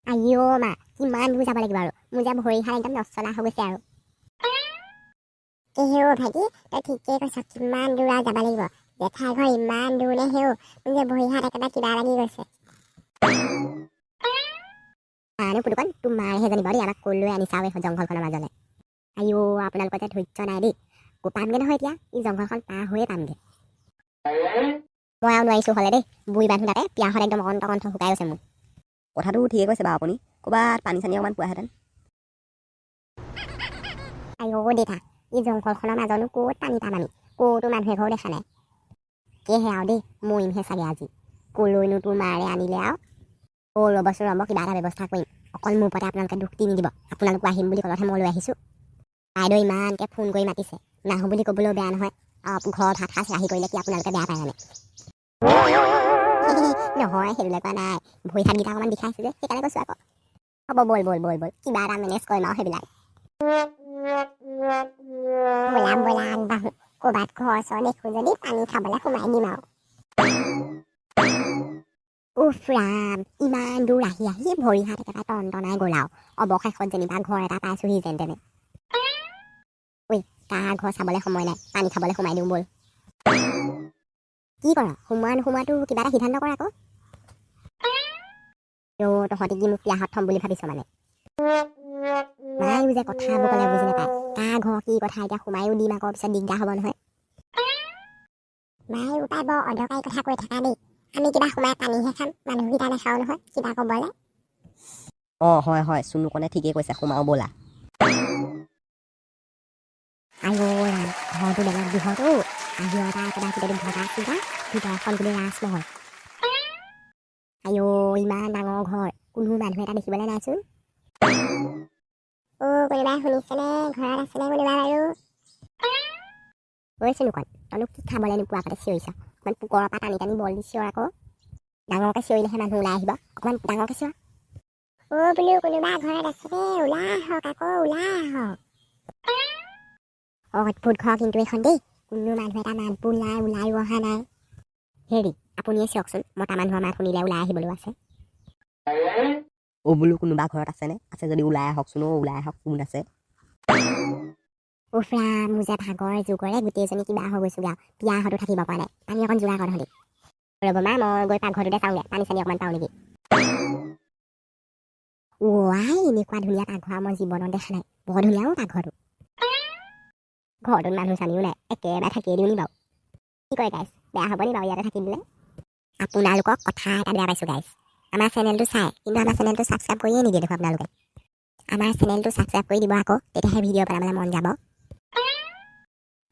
আইঅ মা কিমান দূৰ যাব লাগিব আৰু মোৰ যে ভৰিহাল একদম নচলা হৈ গৈছে আৰু হেও ভাইটি তই ঠিকেই কৈছ কিমান দূৰ আৰু যাব লাগিব জেঠাই ঘৰ ইমান দূৰ নে হেও মোৰ যে ভৰিহাত একেবাৰে কিবা লাগি গৈছে আনো পুতুকণ তোমাৰহে জানিব দেই আমাক ক'লৈ আনিছা এই জংঘলখনৰ মাজলৈ আইঅ আপোনালোকৰ যে ধৈৰ্য নাই দেই পামগৈ নহয় এতিয়া এই জংঘলখন পাৰ হৈয়ে পামগৈ মই আৰু নোৱাৰিছোঁ হ'লে দেই বুঢ়ী মানুহ তাতে পিয়াহত একদম অকণ শুকাই গৈছে মোৰ কথাটো ঠিকে কৈছে বাৰু আপুনি ক'ৰবাত পানী চানী অকণমান পোৱাহেঁতেন আইঅ দেউতা এই জংঘলখনৰ মাজনো ক'ত পানী পাম আমি ক'তো মানুহ এঘৰো দেখা নাই সেয়েহে আৰু দেই মৰিমহে চাগে আজি ক'লৈনো তোৰ মাৰে আনিলে আৰু ৰ'বচোন ৰ'ব কিবা এটা ব্যৱস্থা কৰিম অকল মোৰ ওপৰতে আপোনালোকে দুখ দি নিদিব আপোনালোকো আহিম বুলি ক'লতহে মই লৈ আহিছোঁ বাইদেউ ইমানকৈ ফোন কৰি মাতিছে নাহোঁ বুলি ক'বলৈও বেয়া নহয় ঘৰত হাত সাজ ৰাহি কৰিলে কি আপোনালোকে বেয়া পায় মানে নহয় সেইবিলাক কোৱা নাই ভৰি হাতকেইটা অকণমান বিষাইছে যে সেইকাৰণে কৈছোঁ আকৌ হ'ব ব'ল কিবা এটা মেনেজ কৰিম আৰু সেইবিলাক ব'লা বাহু ক'ৰবাত ঘৰ চৰ দেখোঁ যদি পানী খাবলৈ সোমাই দিম আৰু উফ ৰাম ইমান দূৰ আহি ভৰি হাত একেবাৰে টনটনাই গ'ল আৰু অৱশেষত যেনিবা ঘৰ এটা পাইছোঁহি যেন তেনে ঐ কাৰ ঘৰ চাবলৈ সময় নাই পানী খাবলৈ সোমাই দিওঁ ব'ল কি কৰ সোমোৱাটো কিবা এটা সিদ্ধান্ত কৰ আকৌ তহঁতি কি মোক পিয়াহত থ'ম বুলি ভাবিছ মানে মায়ো যে কথাবোৰ ক'লে বুজি নাপায় কাৰ ঘৰ কি কথা এতিয়া সোমায়ো দিম আকৌ পিছত দিগদাৰ হ'ব নহয় মায়ে উপায় বৰ অদৰকাৰী কথা কৈ থকা দেই আমি কিবা সোমাই পানীহে খাম মানুহকেইটা নাখাওঁ নহয় কিবা ক'বলৈ অঁ হয় চুনুকনে ঠিকেই কৈছে সোমাও ব'লা আইঅ ৰাম ঘৰটো বেলেগ দীঘলটো আহি এটা একেবাৰে ভিতৰতো ভগা চিগা ভিতৰখন বুলি ৰাজমহল আইঅ ইমান ডাঙৰ ঘৰ কোনো মানুহ এটা দেখিবলৈ নাইচোন কোনোবাই শুনিছেনে ঘৰত আছেনে কোনোবা বাৰু কৈছে নোকোন তইনো কি খাবলৈ নোপোৱা আগতে চিঞৰিছ অকণমান পোকৰৰ পৰা টানি বল দি চিঞৰ আকৌ ডাঙৰকৈ চিঞৰিলেহে মানুহ ওলাই আহিব অকণমান ডাঙৰকৈ চিঞৰ বোলো কোনোবা ঘৰত আছেনে ওলাই আহক আকৌ ওলাই আহক অদ্ভুত ঘৰ কিন্তু এইখন দেই কোনো মানুহ এটা মাতবোৰ নাই ওলাইও অহা নাই হেৰি আপুনিয়ে চিয়কচোন মতা মানুহৰ মাত শুনিলে ওলাই আহিবলৈও আছে বোলো কোনোবা ঘৰত আছেনে আছে যদি ওলাই আহকচোন ওলাই আহক কোন আছে উফ ৰাম মোৰ যে ভাগৰে যুগৰে গোটেইজনী কিবা হৈ গৈছোগৈ আৰু পিয়াহতো থাকিব পৰা নাই পানী অকণ যোগাৰ কৰ তহঁতি ৰ'ব মা মই গৈ পাকঘৰটোতে চাওঁগৈ পানী চানী অকণমান পাওঁ নেকি আই এনেকুৱা ধুনীয়া পাকঘৰ মই জীৱনত দেখা নাই বৰ ধুনীয়া পাকঘৰটো ঘৰটোত মানুহ চানিও নাই একেবাৰে থাকিয়ে দিওঁ নি বাৰু কি কয় গাইছ বেয়া হ'ব নি বাৰু ইয়াতে থাকি দিলে আপোনালোকক কথা এটা বেয়া পাইছোঁ গাইছ আমাৰ চেনেলটো চাই কিন্তু আমাৰ চেনেলটো ছাবস্ক্ৰাইব কৰিয়ে নিদিয়ে দেখোন আপোনালোকে আমাৰ চেনেলটো ছাবস্ক্ৰাইব কৰি দিব আকৌ তেতিয়াহে ভিডিঅ' বনাবলৈ মন যাব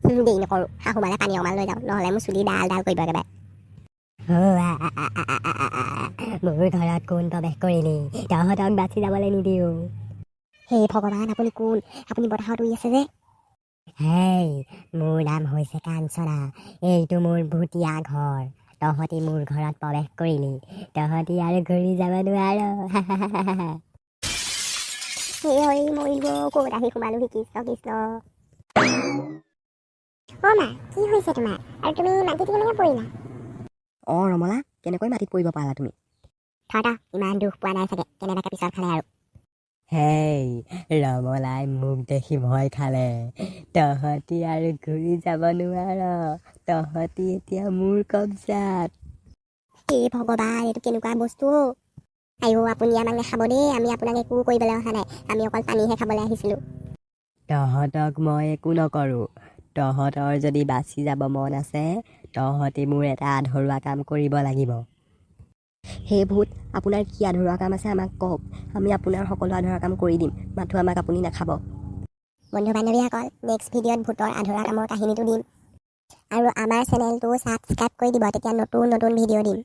দেৰি নকৰোঁ শাহু মালে পানী অকণমান লৈ যাওঁ নহ'লে মোৰ চুলি ডাল কৰিব একেবাৰে মোৰ ঘৰত কোন প্ৰৱেশ কৰিলি তহঁতক বাচি যাবলৈ নিদিওঁ হে ভগৱান আপুনি কোন আপুনি বতাহত উৰি আছে যে হেই মোৰ নাম হৈছে কাঞ্চনা এইটো মোৰ ভুটীয়া ঘৰ তহঁতি মোৰ ঘৰত প্ৰৱেশ কৰিলি তহঁতি আৰু ঘূৰি যাব নোৱাৰ মৰিব ক'ত আহি সোমালোহি কৃষ্ণ মা কি হৈছে তোমাৰ আৰু তুমি মাটিত কেনেকৈ পৰিলা অঁ ৰমলা কেনেকৈ মাটিত পৰিব পাৰা তুমি ইমান দুখ পোৱা নাই চাগে কেনেবাকৈ পিছত খালে আৰু হেই ৰমলাই মোক দেখি ভয় খালে তহঁতি আৰু ঘূৰি যাব নোৱাৰ তহঁতি এতিয়া মোৰ কব্জাত এই ভগৱান এইটো কেনেকুৱা বস্তু আইঅ আপুনি আমাক নাখাব দেই আমি আপোনাক একো কৰিবলৈ অহা নাই আমি অকল পানীহে খাবলৈ আহিছিলোঁ তহঁতক মই একো নকৰোঁ তহঁতৰ যদি বাচি যাব মন আছে তহঁতি মোৰ এটা আধৰুৱা কাম কৰিব লাগিব সেই ভূত আপোনাৰ কি আধৰুৱা কাম আছে আমাক কওক আমি আপোনাৰ সকলো আধৰুৱা কাম কৰি দিম মাথো আমাক আপুনি নাখাব বন্ধু বান্ধৱীসকল নেক্সট ভিডিঅ'ত ভূতৰ আধৰুৱা কামৰ কাহিনীটো দিম আৰু আমাৰ চেনেলটো ছাবস্ক্ৰাইব কৰি দিব তেতিয়া নতুন ভিডিঅ' দিম